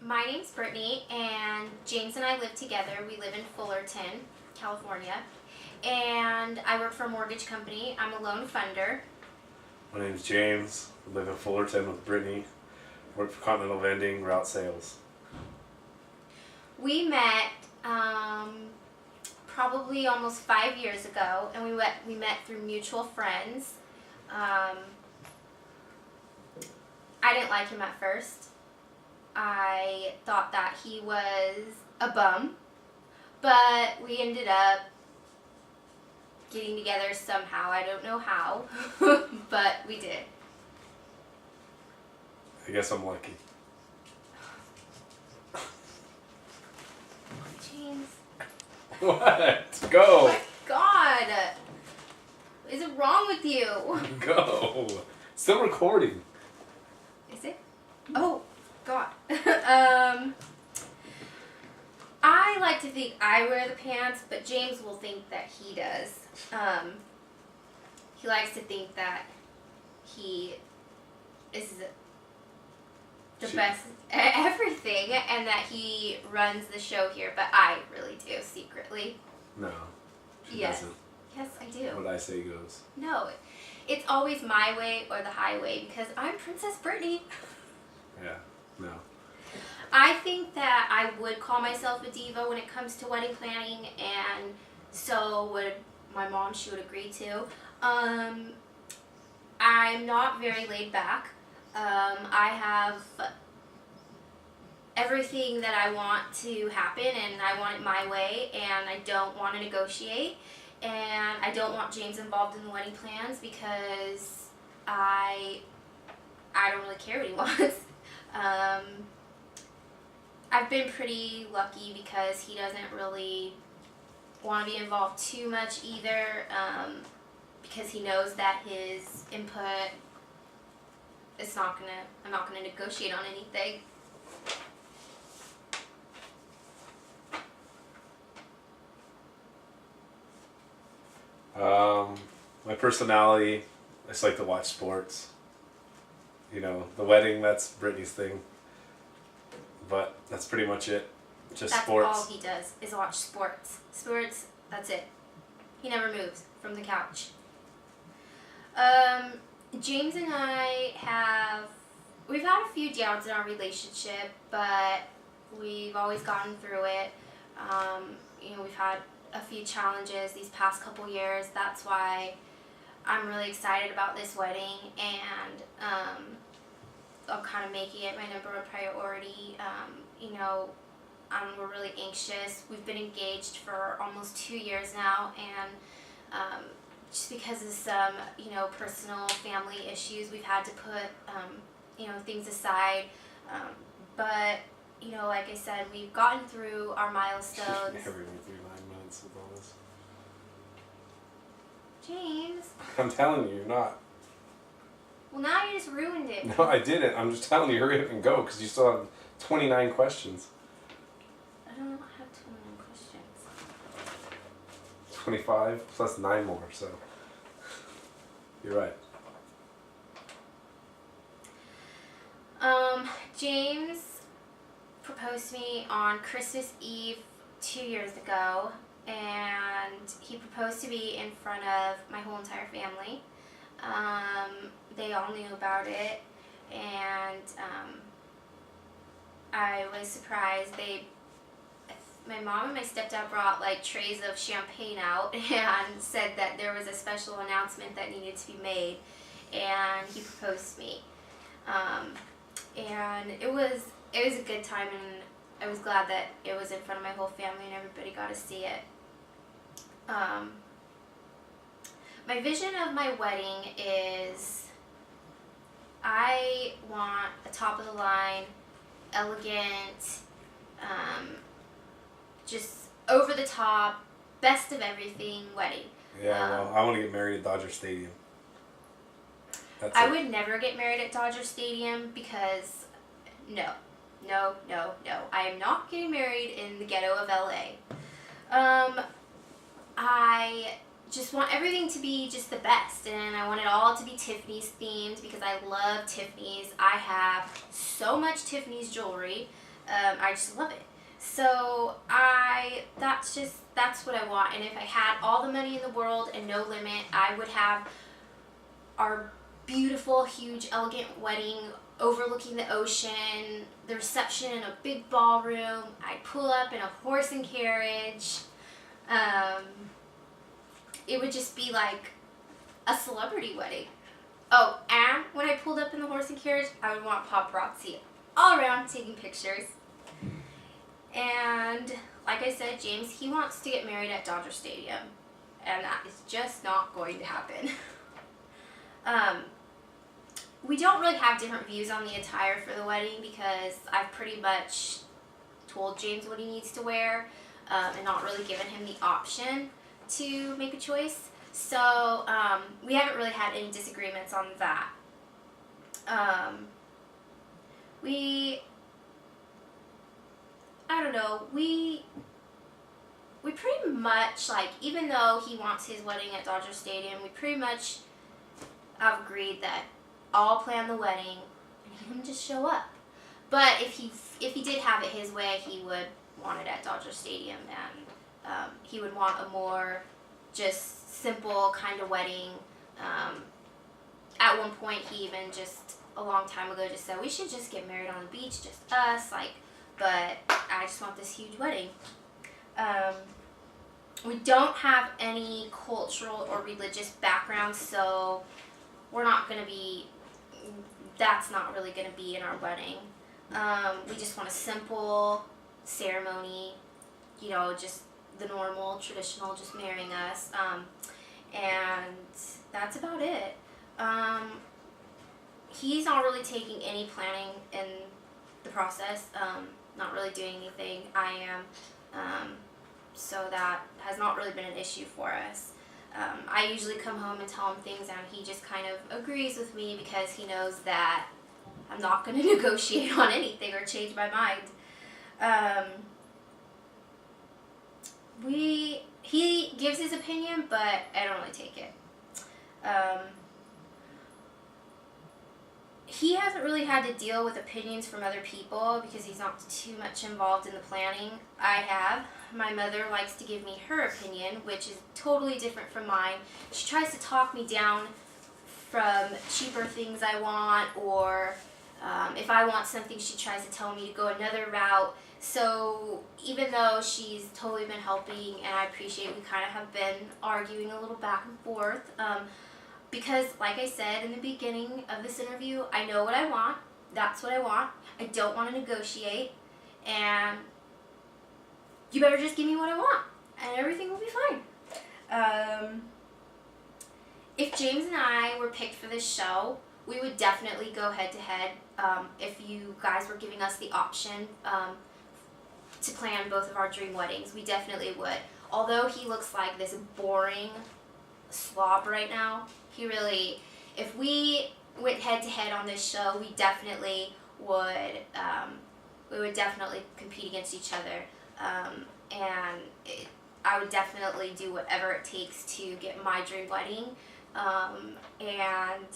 My name's Brittany, and James and I live together. We live in Fullerton, California, and I work for a mortgage company. I'm a loan funder. My name's James. I live in Fullerton with Brittany. Work for Continental Vending, route sales. We met probably almost 5 years ago, and we met through mutual friends. I didn't like him at first. I thought that he was a bum, but we ended up getting together somehow. I don't know how, but we did. I guess I'm lucky. James. What? Go. Oh my God. What is it wrong with you? Go. Still recording. Is it? Oh, God. I like to think I wear the pants, but James will think that he does. He likes to think that he is the best at everything and that he runs the show here, but I really do secretly. No, she Yes. doesn't. Yes, I do. What I say goes. No, it's always my way or the highway because I'm Princess Brittany. Yeah, no. I think that I would call myself a diva when it comes to wedding planning, and so would my mom. She would agree too. I'm not very laid back. I have everything that I want to happen, and I want it my way, and I don't want to negotiate, and I don't want James involved in the wedding plans because I don't really care what he wants. I've been pretty lucky because he doesn't really want to be involved too much either, because he knows that his input is I'm not gonna negotiate on anything. My personality, I just like to watch sports. You know, the wedding, that's Brittany's thing. But that's pretty much it. Just That's sports. all he does is watch sports. Sports, that's it. He never moves from the couch. James and I we've had a few downs in our relationship, but we've always gotten through it. We've had a few challenges these past couple years. That's why I'm really excited about this wedding, and I'm kind of making it my number one priority. We're really anxious. We've been engaged for almost 2 years now, and just because of some, personal family issues, we've had to put, things aside. But, like I said, we've gotten through our milestones. Never went through 9 months with all this. James. I'm telling you, you're not. Well, now you just ruined it. No, I didn't. I'm just telling you, hurry up and go, because you still have 29 questions. I don't have 29 questions. 25 plus 9 more, so. You're right. James proposed to me on Christmas Eve 2 years ago, and he proposed to me in front of my whole entire family. They all knew about it, and I was surprised. My mom and my stepdad brought trays of champagne out and said that there was a special announcement that needed to be made, and he proposed to me. And it was a good time, and I was glad that it was in front of my whole family and everybody got to see it. My vision of my wedding is I want a top of the line, elegant, just over the top, best of everything wedding. Yeah, well, I want to get married at Dodger Stadium. I would never get married at Dodger Stadium because no. I am not getting married in the ghetto of LA. I just want everything to be just the best, and I want it all to be Tiffany's themed because I love Tiffany's. I have so much Tiffany's jewelry I just love it. So that's what I want. And if I had all the money in the world and no limit, I would have our beautiful, huge, elegant wedding overlooking the ocean, the reception in a big ballroom. I'd pull up in a horse and carriage. It would just be like a celebrity wedding. Oh, and when I pulled up in the horse and carriage, I would want paparazzi all around taking pictures. And like I said, James, he wants to get married at Dodger Stadium, and that is just not going to happen. We don't really have different views on the attire for the wedding because I've pretty much told James what he needs to wear, and not really given him the option to make a choice. So we haven't really had any disagreements on that. I don't know, we pretty much, like, even though he wants his wedding at Dodger Stadium, we pretty much have agreed that I'll plan the wedding and him just show up. But if he did have it his way, he would want it at Dodger Stadium, and he would want a more just simple kind of wedding. At one point, he even just a long time ago just said we should just get married on the beach, just us, like. But I just want this huge wedding. We don't have any cultural or religious background, so we're not going to be, that's not really going to be in our wedding. We just want a simple ceremony, you know, just the normal, traditional, just marrying us. And that's about it. He's not really taking any planning in the process, not really doing anything. I am, so that has not really been an issue for us. I usually come home and tell him things, and he just kind of agrees with me because he knows that I'm not going to negotiate on anything or change my mind. He gives his opinion, but I don't really take it. He hasn't really had to deal with opinions from other people because he's not too much involved in the planning. I have. My mother likes to give me her opinion, which is totally different from mine. She tries to talk me down from cheaper things I want, or if I want something, she tries to tell me to go another route. So even though she's totally been helping, and I appreciate it, we kind of have been arguing a little back and forth. Because, like I said in the beginning of this interview, I know what I want. That's what I want. I don't want to negotiate. And you better just give me what I want, and everything will be fine. If James and I were picked for this show, we would definitely go head-to-head. If you guys were giving us the option to plan both of our dream weddings, we definitely would. Although he looks like this boring slob right now, he really, if we went head-to-head on this show, we definitely would, we would definitely compete against each other. I would definitely do whatever it takes to get my dream wedding. And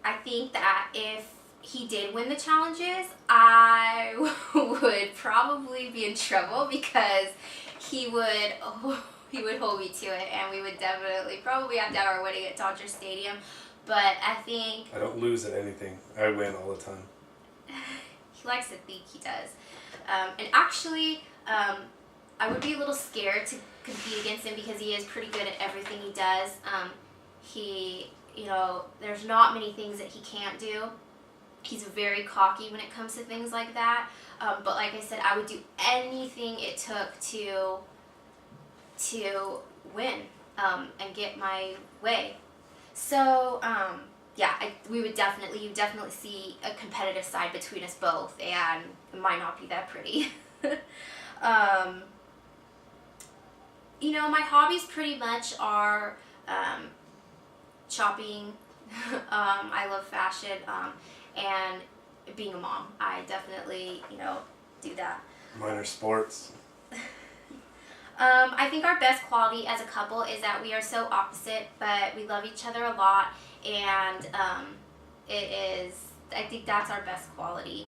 I think that if he did win the challenges, I would probably be in trouble because he would hold me to it, and we would definitely probably have to have our wedding at Dodger Stadium. But I think I don't lose at anything. I win all the time. He likes to think he does. And actually, I would be a little scared to compete against him because he is pretty good at everything he does. There's not many things that he can't do. He's very cocky when it comes to things like that. But like I said, I would do anything it took to win and get my way. So you would definitely see a competitive side between us both, and it might not be that pretty. My hobbies pretty much are shopping. I love fashion, and being a mom. I definitely, do that. Mine are sports. I think our best quality as a couple is that we are so opposite, but we love each other a lot, and I think that's our best quality.